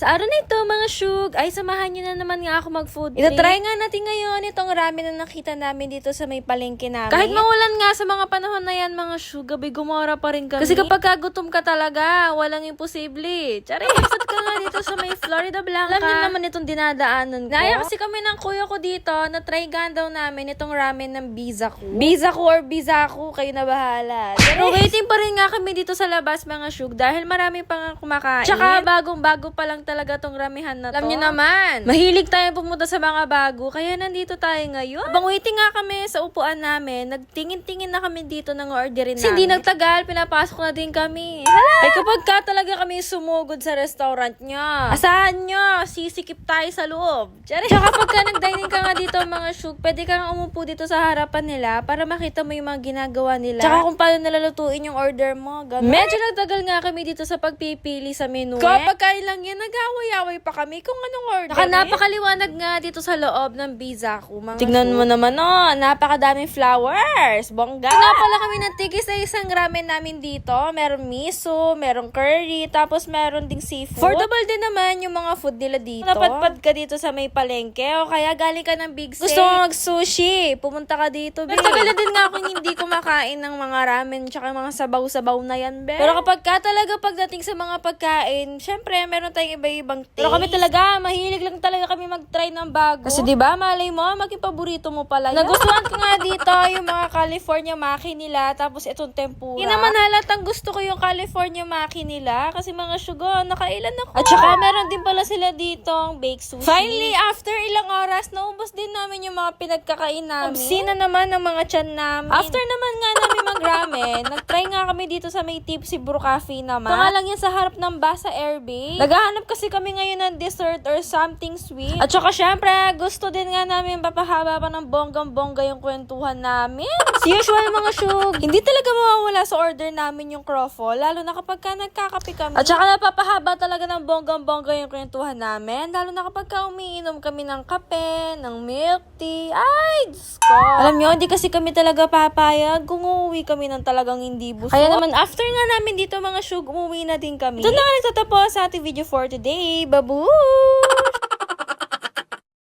Sa araw na ito mga syug, ay samahan nyo na naman nga ako mag-food trip. Itatry nga natin ngayon itong ramen na nakita namin dito sa may palengke namin. Kahit maulan nga sa mga panahon na yan mga syug, gabi gumora pa rin kami. Kasi kapag kagutom ka talaga, walang imposible. Tsari, exit ka nga dito sa may Florida Blanca. Alam nyo naman itong dinadaanan ko. Naya kasi kami ng kuya ko dito, na-try gan daw namin itong ramen ng Bizaku. Bizaku or Bizaku, kayo na bahala. Pero waiting pa rin nga kami dito sa labas mga syug dahil marami pa nga kumakain. Tsaka bagong-bago pa lang talaga tong ramihan na to. Alam niyo naman, mahilig tayo pumunta sa mga bago, kaya nandito tayo ngayon. Habang waiting nga kami sa upuan namin, nagtingin-tingin na kami dito ng orderin namin. Hindi nagtagal, pinapasok na din kami. Hala! Ay kapag ka talaga kami sumugod sa restaurant niya, asahan nyo, sisikip tayo sa loob. Tsaka pagka nag-dining ka nga dito mga syug, pwede kang umupo dito sa harapan nila para makita mo yung mga ginagawa nila. Tsaka kung paano nalalutuin yung order mo. Ganun. Medyo nagtagal nga kami dito sa pagpipili sa menu. Kapag kain lang yan, nag-away-away pa kami kung anong order. Napakaliwanag nga dito sa loob ng Bizaku. Tignan mo naman napakadaming flowers. Bongga. Nga pala kami natigis sa isang ramen namin dito. Meron miso, meron curry, tapos meron ding seafood. Affordable din naman yung mga food nila dito. Napadpad ka dito sa may palengke o kaya galing ka ng Big Steak. Gusto mo mag-sushi, pumunta ka dito. Pero tagal na din nga akong hindi kumakain ng mga ramen tsaka mga sabaw-sabaw na yan, be. Pero kapag ka talaga pagdating sa mga pagkain, syempre meron tayong iba-ibang taste. Pero kami talaga, mahilig lang talaga kami mag-try ng bago. Kasi diba, malay mo, maging paborito mo pala yan. Nagustuhan ko nga dito yung mga California maki nila, tapos itong tempura. Hindi naman halatang gusto ko yung California maki nila, kasi mga syugo, nakailan ako. At saka meron din pala sila ditong baked sushi. Finally, after ilang oras, naubos din namin yung mga pinagkakain namin. Obsina naman ng mga tiyan namin. After naman nga namin mag-ramen, nag-try nga kami dito sa may Tipsy Brew Cafe naman. Pangalang yan sa harap ng Basa Airbase. Naghahanap kasi kami ngayon ng dessert or something sweet. At saka syempre, gusto din nga namin papahaba pa ng bonggang-bongga yung kwentuhan namin. As usual mga syug, hindi talaga mawawala sa order namin yung croffle, lalo na kapag ka nagkakape kami. At saka napapahaba talaga ng bonggang-bongga yung kwentuhan namin, lalo na kapag ka umiinom kami ng kape, ng milk tea. Ay, Diyos ko. Alam nyo, hindi kasi kami talaga papayag kung uuwi kami ng talagang hindi busog. Kaya naman, after nga namin dito mga syug, umuwi na din kami. Ito na nga nagtatapos sa ating video for today. Babu!